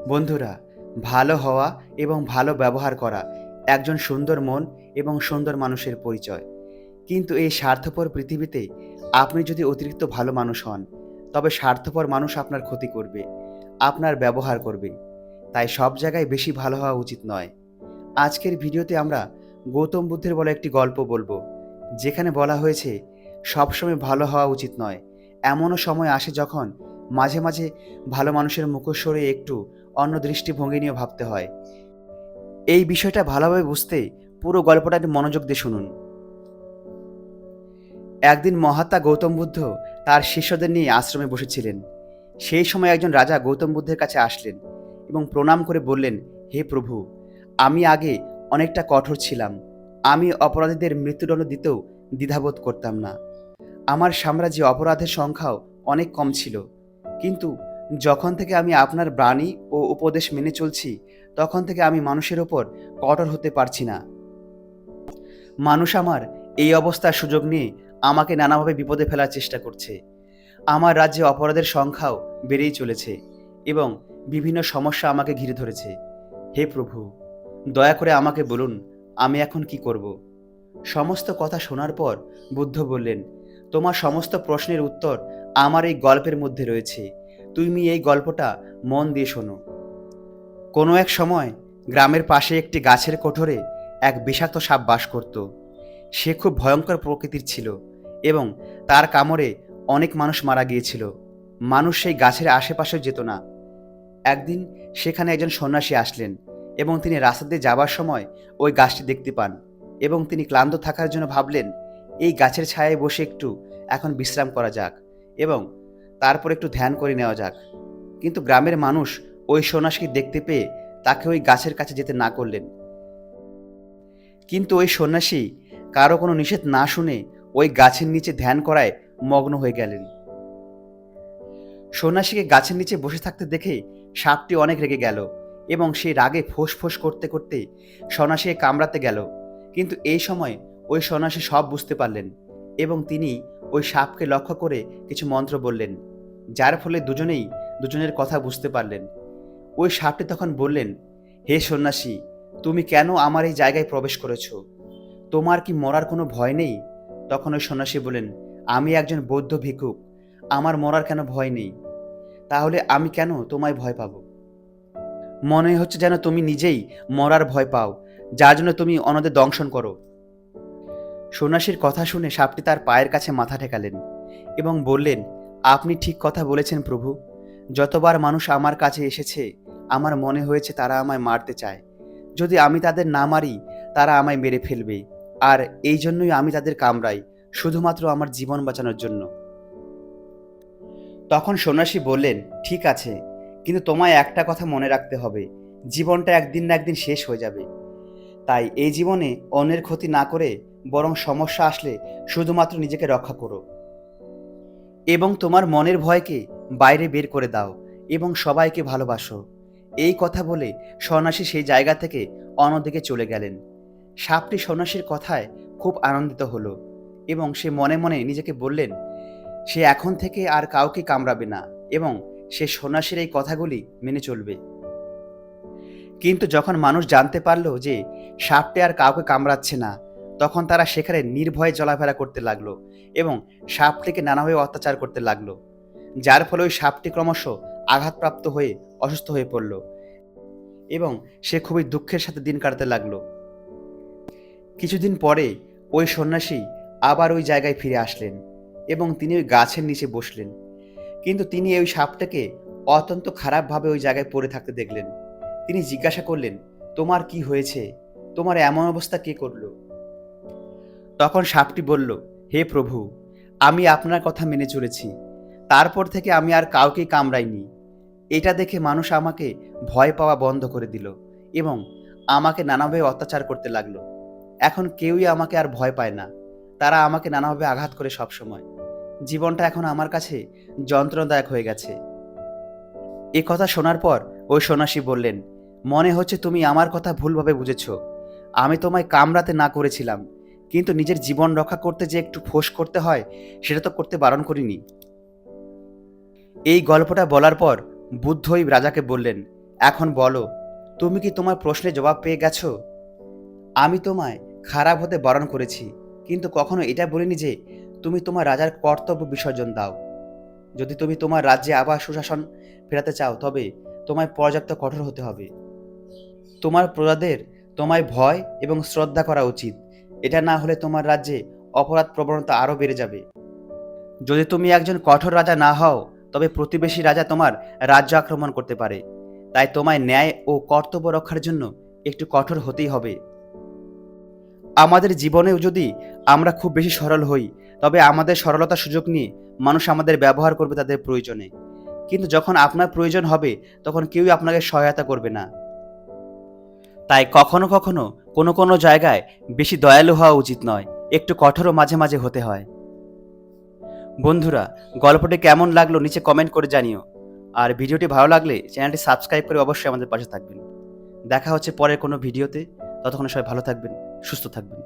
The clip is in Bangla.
বন্ধুরা, ভালো হওয়া এবং ভালো ব্যবহার করা একজন সুন্দর মন এবং সুন্দর মানুষের পরিচয়। কিন্তু এই স্বার্থপর পৃথিবীতে আপনি যদি অতিরিক্ত ভালো মানুষ হন, তবে স্বার্থপর মানুষ আপনার ক্ষতি করবে, আপনার ব্যবহার করবে। তাই সব জায়গায় বেশি ভালো হওয়া উচিত নয়। আজকের ভিডিওতে আমরা গৌতম বুদ্ধের বলা একটি গল্প বলবো, যেখানে বলা হয়েছে সবসময় ভালো হওয়া উচিত নয়। এমনও সময় আসে যখন মাঝে মাঝে ভালো মানুষের মুখোশ সরিয়ে একটু অন্য দৃষ্টিভঙ্গি নিয়ে ভাবতে হয়। এই বিষয়টা ভালোভাবে বুঝতে পুরো গল্পটা একটু মনোযোগ দিয়ে শুনুন। একদিন মহাত্মা গৌতম বুদ্ধ তার শিষ্যদের নিয়ে আশ্রমে বসেছিলেন। সেই সময় একজন রাজা গৌতম বুদ্ধের কাছে আসলেন এবং প্রণাম করে বললেন, হে প্রভু, আমি আগে অনেকটা কঠোর ছিলাম। আমি অপরাধীদের মৃত্যুদণ্ড দিতেও দ্বিধাবোধ করতাম না। আমার সাম্রাজ্যে অপরাধের সংখ্যাও অনেক কম ছিল। কিন্তু যখন থেকে আমি আপনার বাণী ও উপদেশ মেনে চলছি, তখন থেকে আমি মানুষের ওপর কঠোর হতে পারছি না। মানুষ আমার এই অবস্থার সুযোগ নিয়ে আমাকে নানাভাবে বিপদে ফেলার চেষ্টা করছে। আমার রাজ্যে অপরাধের সংখ্যাও বেড়েই চলেছে এবং বিভিন্ন সমস্যা আমাকে ঘিরে ধরেছে। হে প্রভু, দয়া করে আমাকে বলুন, আমি এখন কি করব? সমস্ত কথা শোনার পর বুদ্ধ বললেন, তোমার সমস্ত প্রশ্নের উত্তর আমার এই গল্পের মধ্যে রয়েছে। তুমি এই গল্পটা মন দিয়ে শোনো। কোনো এক সময় গ্রামের পাশে একটি গাছের কোঠরে এক বিষাক্ত সাপ বাস করত। সে খুব ভয়ঙ্কর প্রকৃতির ছিল এবং তার কামড়ে অনেক মানুষ মারা গিয়েছিল। মানুষ সেই গাছের আশেপাশেও যেত না। একদিন সেখানে একজন সন্ন্যাসী আসলেন এবং তিনি রাস্তা দিয়ে যাবার সময় ওই গাছটি দেখতে পান এবং তিনি ক্লান্ত থাকার জন্য ভাবলেন, এই গাছের ছায়ায় বসে একটু এখন বিশ্রাম করা যাক এবং তারপর একটু ধ্যান করে নেওয়া যাক। কিন্তু গ্রামের মানুষ ওই সন্ন্যাসীকে দেখতে পেয়ে তাকে ওই গাছের কাছে যেতে না করলেন। কিন্তু ওই সন্ন্যাসী কারো কোনো নিষেধ না শুনে ওই গাছের নিচে ধ্যান করায় মগ্ন হয়ে গেলেন। সন্ন্যাসীকে গাছের নিচে বসে থাকতে দেখে সাপটি অনেক রেগে গেল এবং সেই রাগে ফোঁস ফোঁস করতে করতে সন্ন্যাসীকে কামড়াতে গেল। কিন্তু এই সময় ওই সন্ন্যাসী সব বুঝতে পারলেন এবং তিনি ওই সাপকে লক্ষ্য করে কিছু মন্ত্র বললেন, যার ফলে দুজনেই দুজনের কথা বুঝতে পারলেন। ওই সাপটি তখন বললেন, হে সন্ন্যাসী, তুমি কেন আমার এই জায়গায় প্রবেশ করেছ? তোমার কি মরার কোনো ভয় নেই? তখন ওই সন্ন্যাসী বললেন, আমি একজন বৌদ্ধ ভিক্ষুক, আমার মরার কেন ভয় নেই? তাহলে আমি কেন তোমায় ভয় পাবো? মনে হচ্ছে যেন তুমি নিজেই মরার ভয় পাও, যার জন্য তুমি অন্যদের দংশন করো। সন্ন্যাসীর কথা শুনে সাপটি তার পায়ের কাছে মাথা ঠেকালেন এবং বললেন, আপনি ঠিক কথা বলেছেন প্রভু। যতবার মানুষ আমার কাছে এসেছে, আমার মনে হয়েছে তারা আমায় মারতে চায়। যদি আমি তাদের না মারি, তারা আমায় মেরে ফেলবে। আর এই জন্যই আমি তাদের কামড়াই, শুধুমাত্র আমার জীবন বাঁচানোর জন্য। তখন সন্ন্যাসী বললেন, ঠিক আছে, কিন্তু তোমায় একটা কথা মনে রাখতে হবে, জীবনটা একদিন না একদিন শেষ হয়ে যাবে। তাই এই জীবনে অন্যের ক্ষতি না করে বরং সমস্যা আসলে শুধুমাত্র নিজেকে রক্ষা করো এবং তোমার মনের ভয়কে বাইরে বের করে দাও এবং সবাইকে ভালোবাসো। এই কথা বলে সন্ন্যাসী সেই জায়গা থেকে অন্যদিকে চলে গেলেন। সাপটি সন্ন্যাসীর কথায় খুব আনন্দিত হলো এবং সে মনে মনে নিজেকে বললেন, সে এখন থেকে আর কাউকে কামড়াবে না এবং সে সন্ন্যাসীর এই কথাগুলি মেনে চলবে। কিন্তু যখন মানুষ জানতে পারল যে সাপটি আর কাউকে কামড়াচ্ছে না, তখন তারা সেখানে নির্ভয়ে চলাফেরা করতে লাগলো এবং সাপটিকে নানাভাবে অত্যাচার করতে লাগলো, যার ফলে ওই সাপটি ক্রমশ আঘাতপ্রাপ্ত হয়ে অসুস্থ হয়ে পড়ল এবং সে খুবই দুঃখের সাথে দিন কাটাতে লাগলো। কিছুদিন পরে ওই সন্ন্যাসী আবার ওই জায়গায় ফিরে আসলেন এবং তিনি ওই গাছের নিচে বসলেন। কিন্তু তিনি ওই সাপটাকে অত্যন্ত খারাপভাবে ওই জায়গায় পড়ে থাকতে দেখলেন। তিনি জিজ্ঞাসা করলেন, তোমার কি হয়েছে? তোমার এমন অবস্থা কে করলো? তখন সাপটি বলল, হে প্রভু, আমি আপনার কথা মেনে চলেছি। তারপর থেকে আমি আর কাউকেই কামড়াইনি। এটা দেখে মানুষ আমাকে ভয় পাওয়া বন্ধ করে দিল এবং আমাকে নানাভাবে অত্যাচার করতে লাগলো। এখন কেউই আমাকে আর ভয় পায় না। তারা আমাকে নানাভাবে আঘাত করে সবসময়। জীবনটা এখন আমার কাছে যন্ত্রণাদায়ক হয়ে গেছে। এ কথা শোনার পর ওই সন্ন্যাসী বললেন, মনে হচ্ছে তুমি আমার কথা ভুলভাবে বুঝেছ। আমি তোমায় কামড়াতে না করেছিলাম, কিন্তু নিজের জীবন রক্ষা করতে যে একটু ফোঁস করতে হয়, সেটা তো করতে বারণ করিনি। এই গল্পটা বলার পর বুদ্ধ ওই রাজাকে বললেন, এখন বলো, তুমি কি তোমার প্রশ্নের জবাব পেয়ে গেছো? আমি তোমায় খারাপ হতে বারণ করেছি, কিন্তু কখনো এটা বলিনি যে তুমি তোমার রাজার কর্তব্য বিসর্জন দাও। যদি তুমি তোমার রাজ্যে আবার সুশাসন ফেরাতে চাও, তবে তোমায় পর্যাপ্ত কঠোর হতে হবে। তোমার প্রজাদের তোমায় ভয় এবং শ্রদ্ধা করা উচিত। এটা না হলে তোমার রাজ্যে অপরাধ প্রবণতা আরও বেড়ে যাবে। যদি তুমি একজন কঠোর রাজা না হও, তবে প্রতিবেশী রাজা তোমার রাজ্য আক্রমণ করতে পারে। তাই তোমায় ন্যায় ও কর্তব্য রক্ষার জন্য একটু কঠোর হতেই হবে। আমাদের জীবনেও যদি আমরা খুব বেশি সরল হই, তবে আমাদের সরলতার সুযোগ নিয়ে মানুষ আমাদের ব্যবহার করবে তাদের প্রয়োজনে। কিন্তু যখন আপনার প্রয়োজন হবে, তখন কেউই আপনাকে সহায়তা করবে না। তাই কখনো কখনো কোনো কোনো জায়গায় বেশি দয়ালু হওয়া উচিত নয়, একটু কঠোরও মাঝে মাঝে হতে হয়। বন্ধুরা, গল্পটি কেমন লাগলো নিচে কমেন্ট করে জানিও। আর ভিডিওটি ভালো লাগলে চ্যানেলটি সাবস্ক্রাইব করে অবশ্যই আমাদের পাশে থাকবেন। দেখা হচ্ছে পরের কোনো ভিডিওতে। ততক্ষণ সবাই ভালো থাকবেন, সুস্থ থাকবেন।